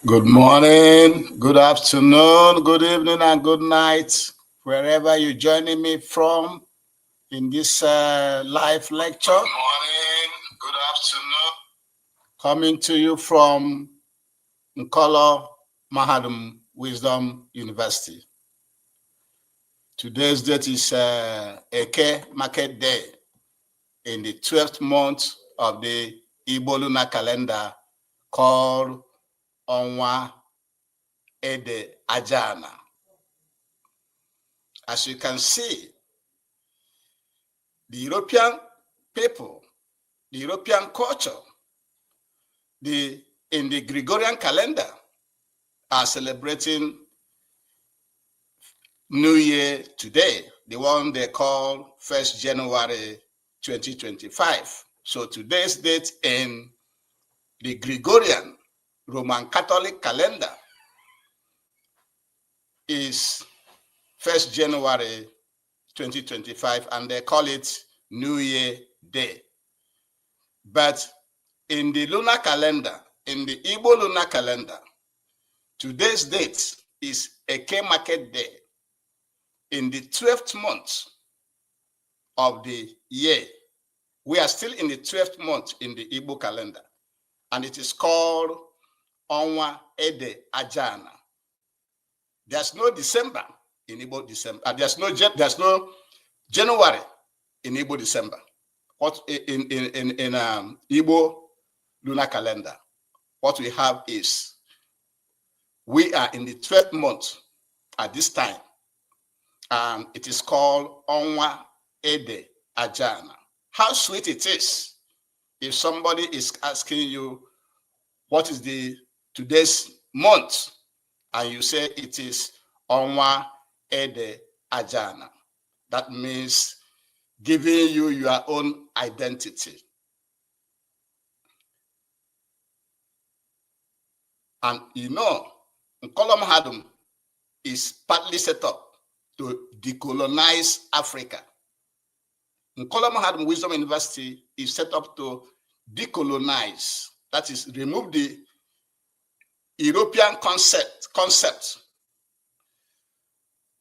Good morning, good afternoon, good evening, and good night, wherever you're joining me from in this live lecture. Good morning, good afternoon. Coming to you from Nkolo Mahadum Wisdom University. Today's date is Eke Market Day in the 12th month of the Igbo lunar calendar called Onwa Ede Ajana. As you can see, the European people, the European culture, in the Gregorian calendar are celebrating New Year today, the one they call 1st January 2025. So today's date in the Gregorian Roman Catholic calendar is 1st January 2025, and they call it New Year Day. But in the lunar calendar, in the Igbo lunar calendar, today's date is Eke Market Day in the 12th month of the year. We are still in the 12th month in the Igbo calendar, and it is called Onwa Ede Ajana. There's no December in Igbo December. There's no January in Igbo December. What in Igbo lunar calendar, what we have is we are in the 12th month at this time, and it is called Onwa Ede Ajana. How sweet it is if somebody is asking you what is the today's month, and you say it is Onwa Ede Ajana. That means giving you your own identity. And you know, Nkolo Mahadum is partly set up to decolonize Africa. Nkolo Mahadum Wisdom University is set up to decolonize, that is, remove the European concept,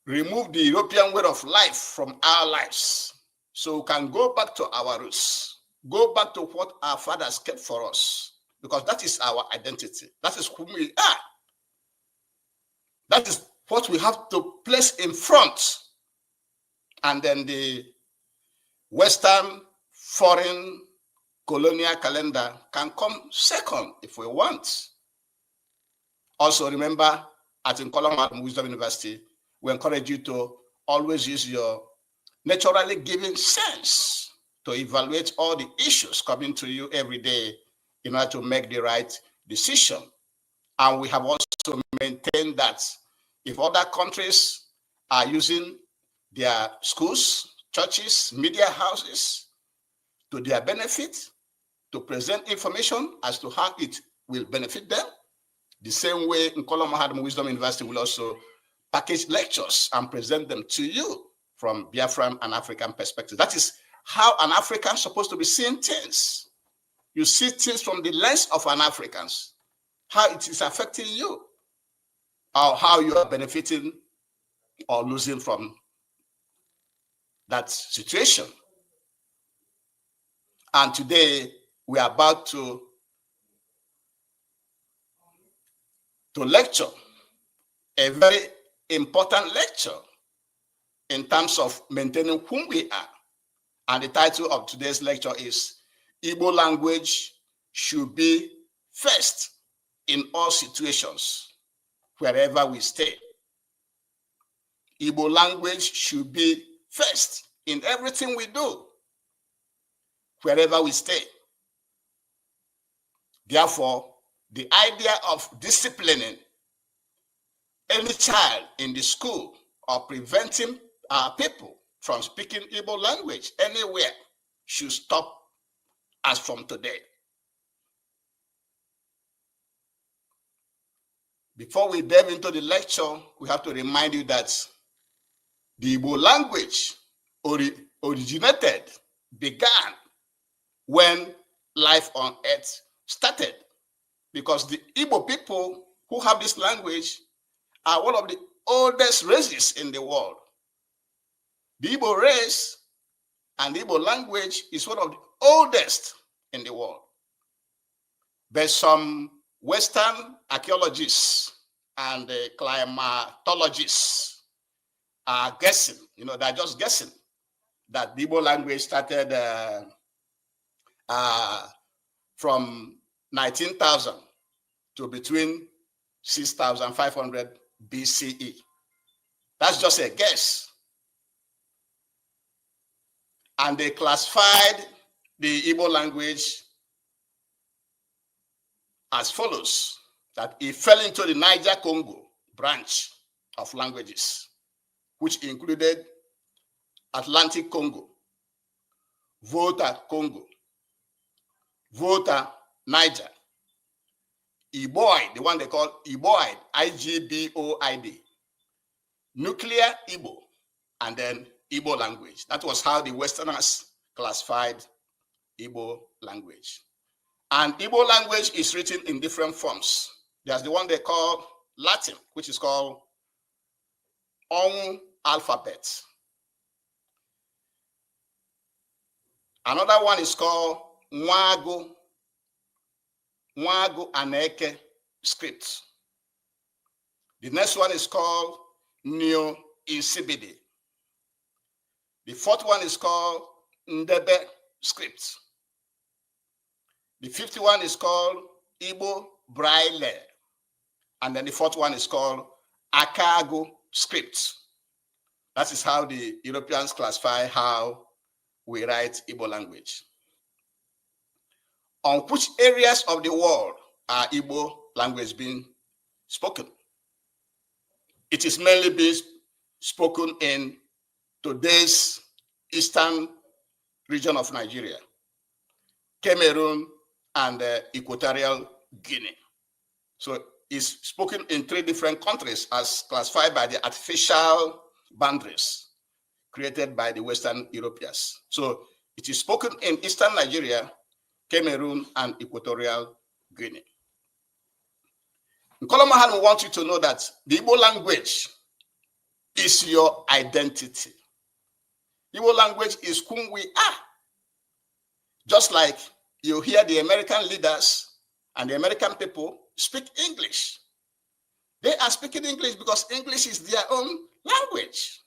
remove the European way of life from our lives, so we can go back to our roots, go back to what our fathers kept for us, because that is our identity. That is who we are. That is what we have to place in front. And then the Western foreign colonial calendar can come second if we want. Also remember, at Nkolo Mahadum Wisdom University, we encourage you to always use your naturally given sense to evaluate all the issues coming to you every day in order to make the right decision. And we have also maintained that if other countries are using their schools, churches, media houses to their benefit, to present information as to how it will benefit them, the same way Nkolo Mahadum Wisdom University will also package lectures and present them to you from Biafran and African perspective. That is how an African is supposed to be seeing things. You see things from the lens of an African, how it is affecting you, or how you are benefiting or losing from that situation. And today we are about to lecture, a very important lecture in terms of maintaining whom we are. And the title of today's lecture is Igbo language should be first in all situations, wherever we stay. Igbo language should be first in everything we do, wherever we stay. Therefore, the idea of disciplining any child in the school or preventing our people from speaking Igbo language anywhere should stop as from today. Before we delve into the lecture, we have to remind you that the Igbo language began when life on earth started, because the Igbo people who have this language are one of the oldest races in the world. The Igbo race and the Igbo language is one of the oldest in the world. But some Western archaeologists and climatologists are guessing, they're just guessing that the Igbo language started from 19,000 to between 6,500 BCE. That's just a guess. And they classified the Igbo language as follows, that it fell into the Niger-Congo branch of languages, which included Atlantic Congo, Volta Congo, Volta Niger, Igboid, the one they call Igboid, Igboid, Nuclear Igbo, and then Igbo language. That was how the Westerners classified Igbo language. And Igbo language is written in different forms. There's the one they call Latin, which is called Onwu alphabet. Another one is called Nwagu Aneke script. The next one is called Neo-Insibidi. The fourth one is called Ndebe script. The fifth one is called Igbo Braille. And then the fourth one is called Akago script. That is how the Europeans classify how we write Igbo language. On which areas of the world are Igbo language being spoken? It is mainly being spoken in today's eastern region of Nigeria, Cameroon, and Equatorial Guinea. So it's spoken in 3 different countries as classified by the artificial boundaries created by the Western Europeans. So it is spoken in eastern Nigeria, Cameroon, and Equatorial Guinea. In Kolomahan, we want you to know that the Igbo language is your identity. Igbo language is whom we are. Just like you hear the American leaders and the American people speak English. They are speaking English because English is their own language.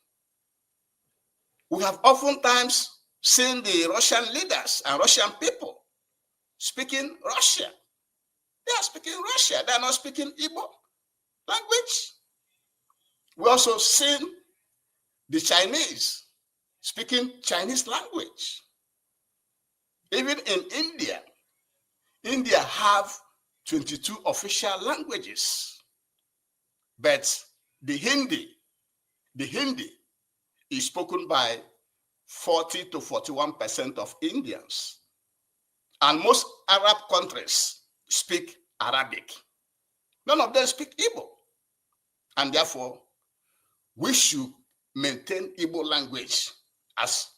We have oftentimes seen the Russian leaders and Russian people speaking Russian. They are speaking Russian. They are not speaking Igbo language. We also seen the Chinese speaking Chinese language. Even in India, India have 22 official languages. But the Hindi is spoken by 40 to 41% of Indians. And most Arab countries speak Arabic. None of them speak Igbo. And therefore, we should maintain Igbo language as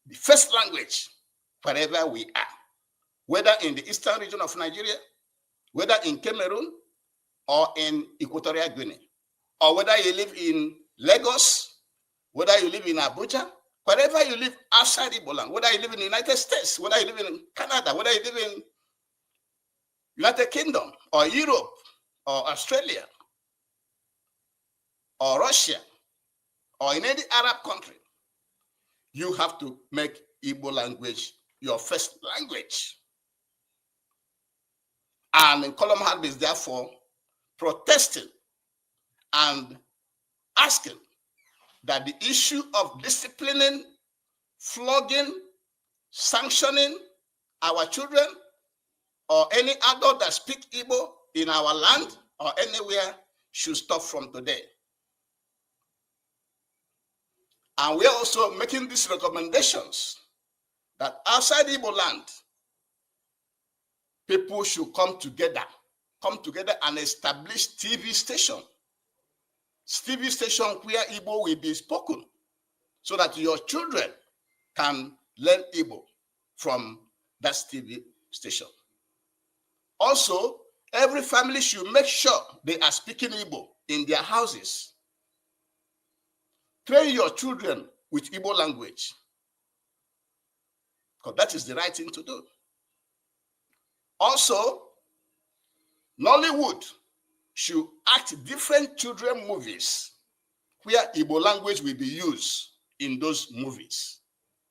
the first language wherever we are, whether in the eastern region of Nigeria, whether in Cameroon, or in Equatorial Guinea, or whether you live in Lagos, whether you live in Abuja, wherever you live outside Igbo land, whether you live in the United States, whether you live in Canada, whether you live in United Kingdom, or Europe, or Australia, or Russia, or in any Arab country, you have to make Igbo language your first language. And Kolomhad is therefore protesting and asking that the issue of disciplining, flogging, sanctioning our children or any adult that speak Igbo in our land or anywhere should stop from today. And we are also making these recommendations that outside Igbo land, people should come together and establish TV station where Igbo will be spoken so that your children can learn Igbo from that TV station. Also, Every family should make sure they are speaking Igbo in their houses. Train your children with Igbo language, because that is the right thing to do. Also, Nollywood should act different children movies where Igbo language will be used in those movies,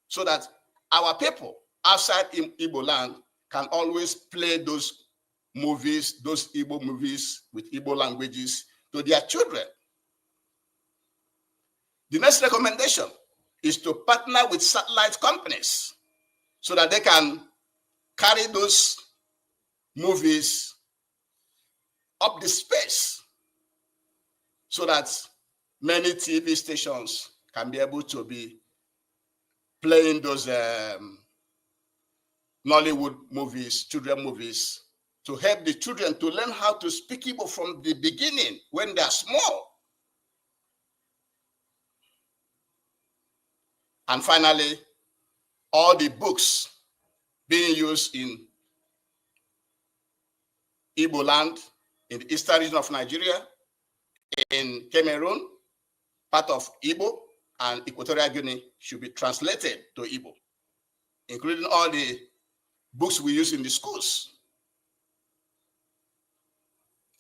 so that our people outside in Igbo land can always play those movies, those Igbo movies with Igbo languages to their children. The next recommendation is to partner with satellite companies so that they can carry those movies up the space, so that many TV stations can be able to be playing those Nollywood movies, children movies, to help the children to learn how to speak Igbo from the beginning when they are small. And finally, all the books being used in Igbo land, in the eastern region of Nigeria, in Cameroon, part of Igbo, and Equatorial Guinea should be translated to Igbo, including all the books we use in the schools.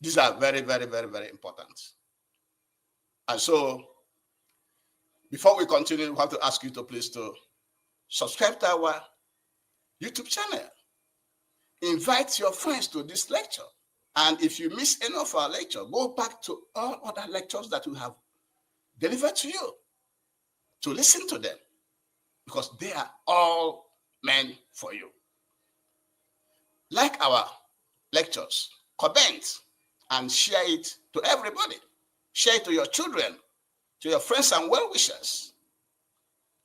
These are very, very, very, very important. And so, before we continue, we have to ask you to please to subscribe to our YouTube channel. Invite your friends to this lecture. And if you miss any of our lecture, go back to all other lectures that we have delivered to you to listen to them, because they are all meant for you. Like our lectures, comment and share it to everybody. Share it to your children, to your friends and well-wishers,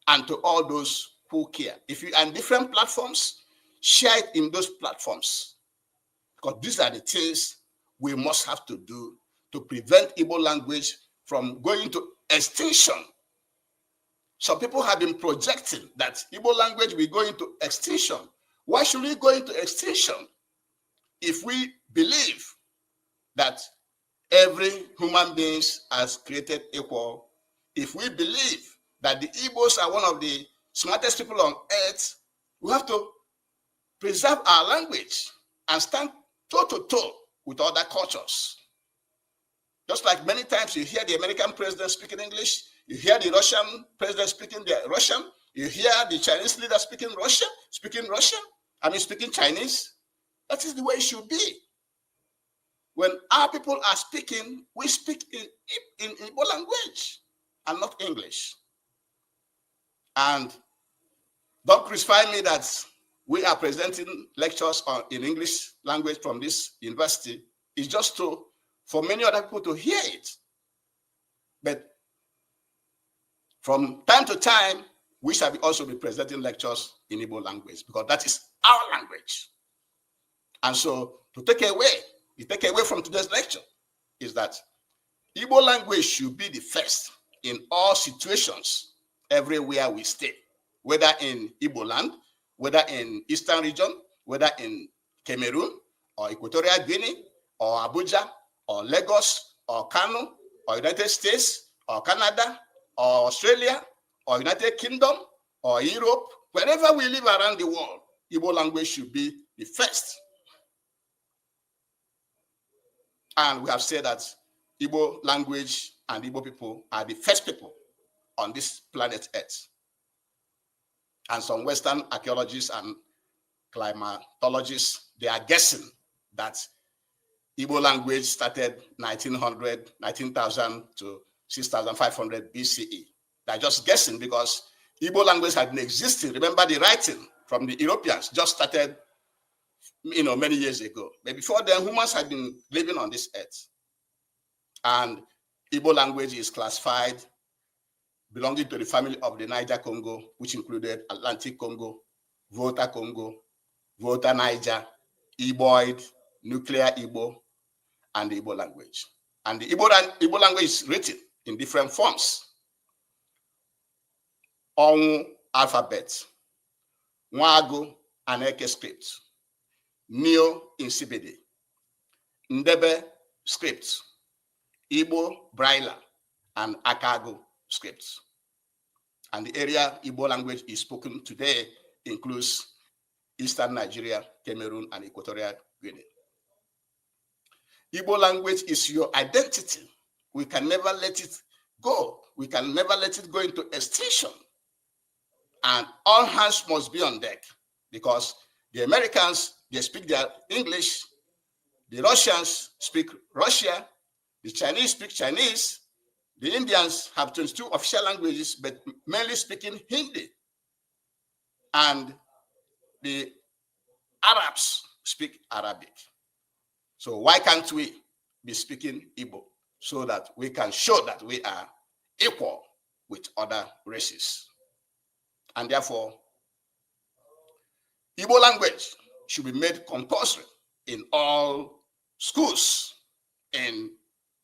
and to all those who care. If you are on different platforms, share it in those platforms, because these are the things we must have to do to prevent Igbo language from going to extinction. Some people have been projecting that Igbo language will go into extinction. Why should we go into extinction if we believe that every human being is created equal? If we believe that the Igbos are one of the smartest people on earth, we have to preserve our language and stand toe-to-toe with other cultures. Just like many times you hear the American president speaking English, you hear the Russian president speaking Russian, you hear the Chinese leader speaking Chinese. That is the way it should be. When our people are speaking, we speak in Igbo language and not English. And don't crucify me that we are presenting lectures in English language from this university. It's just for many other people to hear it. But from time to time, we shall also be presenting lectures in Igbo language, because that is our language. And so the takeaway from today's lecture is that Igbo language should be the first in all situations, everywhere we stay, whether in Igbo land, whether in Eastern region, whether in Cameroon, or Equatorial Guinea, or Abuja, or Lagos, or Kano, or United States, or Canada, or Australia, or United Kingdom, or Europe, wherever we live around the world, Igbo language should be the first. And we have said that Igbo language and Igbo people are the first people on this planet Earth. And some Western archaeologists and climatologists, they are guessing that Igbo language started 19,000 to 6,500 BCE. They're just guessing, because Igbo language had been existing. Remember, the writing from the Europeans just started, many years ago. But before then, humans had been living on this earth. And Igbo language is classified belonging to the family of the Niger Congo, which included Atlantic Congo, Volta Congo, Volta Niger, Igboid, Nuclear Igbo, and the Igbo language. And the Igbo language is written in different forms. Onwu alphabet, Nwagu and Eke script, Neo Insibidi, Ndebe scripts, Igbo Braille, and Akago scripts. And the area Igbo language is spoken today includes Eastern Nigeria, Cameroon, and Equatorial Guinea. Igbo language is your identity. We can never let it go. We can never let it go into extinction. And all hands must be on deck, because the Americans, they speak their English, the Russians speak Russia, the Chinese speak Chinese, the Indians have 22 official languages, but mainly speaking Hindi. And the Arabs speak Arabic. So why can't we be speaking Igbo so that we can show that we are equal with other races? And therefore, Igbo language should be made compulsory in all schools in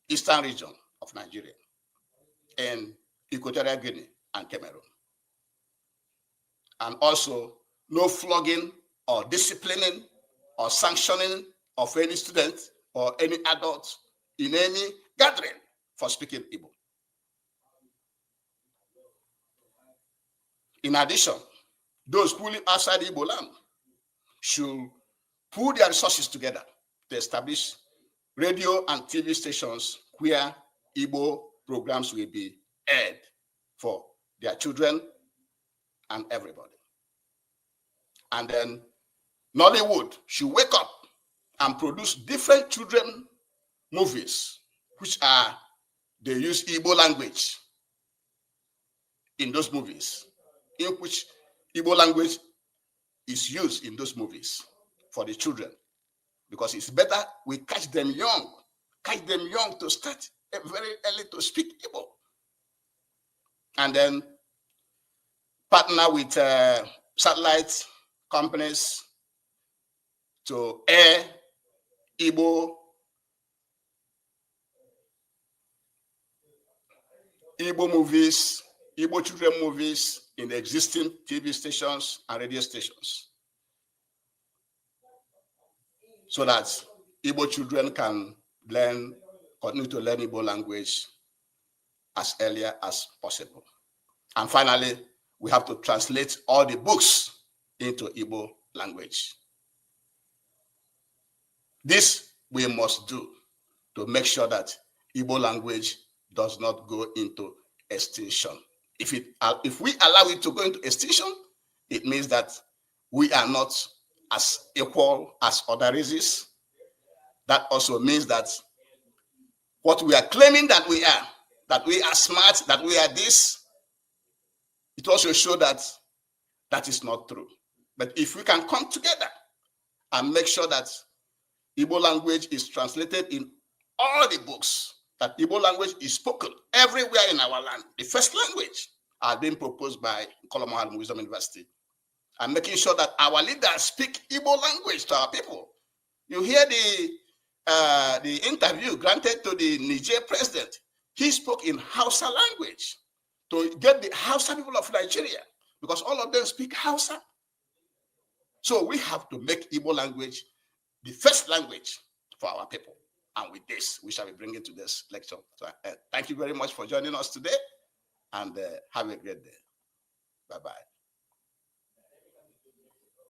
Eastern region of Nigeria, in Equatorial Guinea and Cameroon. And also, no flogging or disciplining or sanctioning of any student or any adult in any gathering for speaking Igbo. In addition, those who live outside Igbo land should put their resources together to establish radio and TV stations where Igbo programs will be aired for their children and everybody. And then Nollywood should wake up and produce different children movies, they use Igbo language in those movies, in which Igbo language is used in those movies for the children. Because it's better we catch them young to start very early to speak Igbo. And then partner with satellite companies to air Igbo movies, Igbo children movies in the existing TV stations and radio stations, so that Igbo children can continue to learn Igbo language as earlier as possible. And finally, we have to translate all the books into Igbo language. This we must do to make sure that Igbo language does not go into extinction. If we allow it to go into extinction, it means that we are not as equal as other races. That also means that what we are claiming that we are smart, that we are this, it also shows that that is not true. But if we can come together and make sure that Igbo language is translated in all the books, that Igbo language is spoken everywhere in our land, the first language are being proposed by Kolomohal Wisdom University, and making sure that our leaders speak Igbo language to our people. You hear the interview granted to the Niger president. He spoke in Hausa language to get the Hausa people of Nigeria, because all of them speak Hausa. So we have to make Igbo language the first language for our people. And with this, we shall be bringing to this lecture. So, thank you very much for joining us today, and have a great day. Bye-bye.